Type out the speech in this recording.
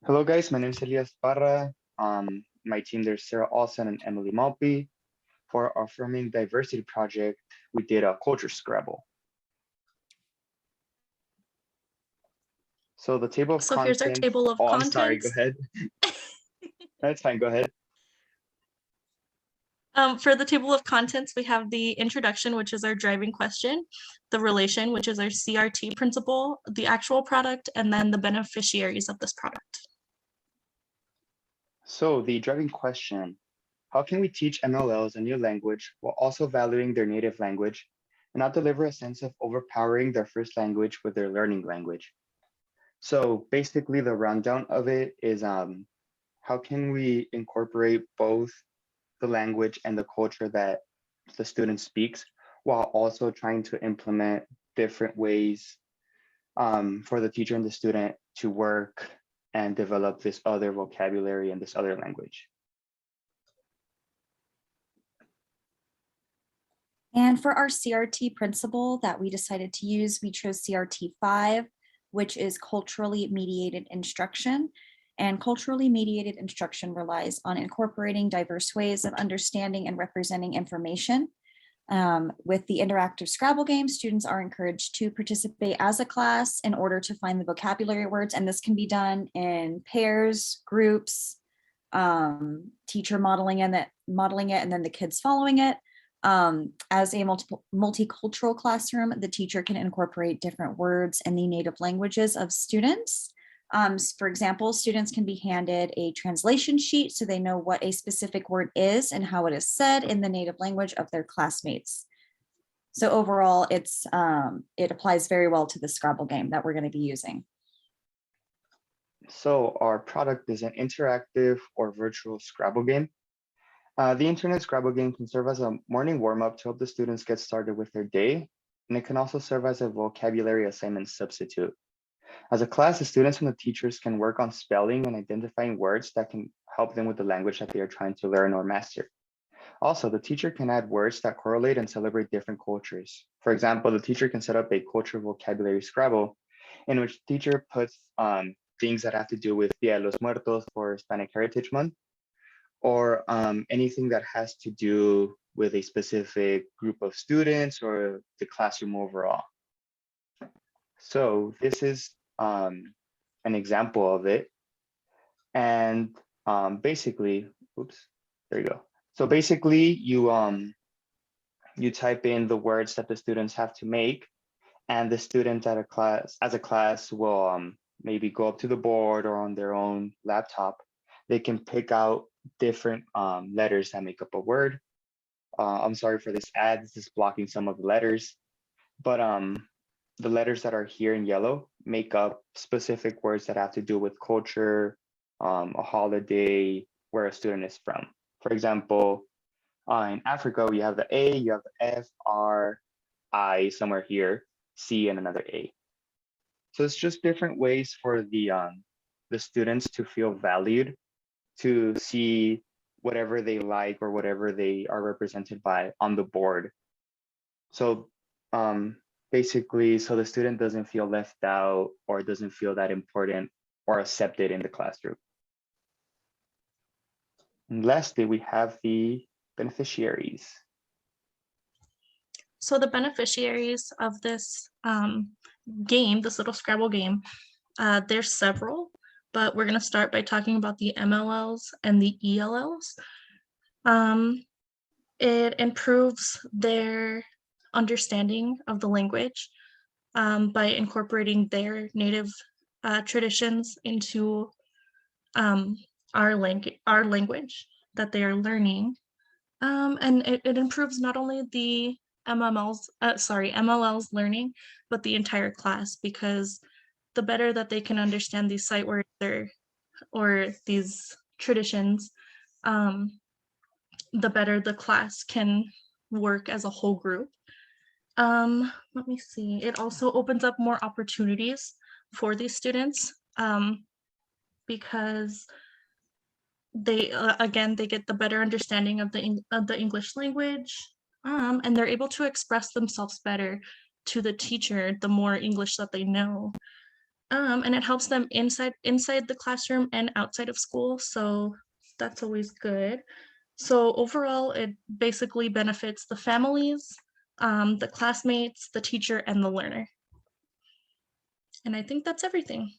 Hello guys, my name is Elias Parra. My team there's Sarah Olsen and Emily Maltby. For our Affirming Diversity project, we did a culture Scrabble. So the table of So here's our contents. table of I'm contents. sorry, go ahead. That's fine, go ahead. For the table of contents, we have the introduction, which is our driving question, the relation, which is our CRT principle, the actual product, and then the beneficiaries of this product. So the driving question, how can we teach MLLs a new language while also valuing their native language and not deliver a sense of overpowering their first language with their learning language? So basically the rundown of it is how can we incorporate both the language and the culture that the student speaks while also trying to implement different ways for the teacher and the student to work and develop this other vocabulary and this other language. And for our CRT principle that we decided to use, we chose CRT 5, which is culturally mediated instruction. And culturally mediated instruction relies on incorporating diverse ways of understanding and representing information. With the interactive Scrabble game, students are encouraged to participate as a class in order to find the vocabulary words, and this can be done in pairs, groups, teacher modeling it, and then the kids following it. As a multicultural classroom, the teacher can incorporate different words in the native languages of students. For example, students can be handed a translation sheet so they know what a specific word is and how it is said in the native language of their classmates. So overall, it applies very well to the Scrabble game that we're going to be using. So our product is an interactive or virtual Scrabble game. The internet Scrabble game can serve as a morning warm-up to help the students get started with their day, and it can also serve as a vocabulary assignment substitute. As a class, the students and the teachers can work on spelling and identifying words that can help them with the language that they are trying to learn or master. Also, the teacher can add words that correlate and celebrate different cultures. For example, the teacher can set up a culture vocabulary Scrabble in which the teacher puts things that have to do with Dia de los Muertos for Hispanic Heritage Month, or anything that has to do with a specific group of students or the classroom overall. So this is an example of it. And basically, oops, there you go. So basically you type in the words that the students have to make, and the students as a class will maybe go up to the board or on their own laptop. They can pick out different letters that make up a word. I'm sorry for this ad, this is blocking some of the letters, but the letters that are here in yellow make up specific words that have to do with culture, a holiday, where a student is from. For example, in Africa, you have the A, you have the F, R, I somewhere here, C, and another A. So it's just different ways for the students to feel valued, to see whatever they like or whatever they are represented by on the board. So basically, so the student doesn't feel left out or doesn't feel that important or accepted in the classroom. And lastly, we have the beneficiaries. So the beneficiaries of this game, this little Scrabble game, there's several, but we're going to start by talking about the MLLs and the ELLs. It improves their understanding of the language by incorporating their native traditions into our language that they are learning. And it improves not only the MLL's learning, but the entire class, because the better that they can understand these sight words or these traditions, the better the class can work as a whole group. Let me see. It also opens up more opportunities for these students because they again, they get the better understanding of the English language, and they're able to express themselves better to the teacher the more English that they know. And it helps them inside the classroom and outside of school. So that's always good. So overall, it basically benefits the families, the classmates, the teacher, and the learner. And I think that's everything.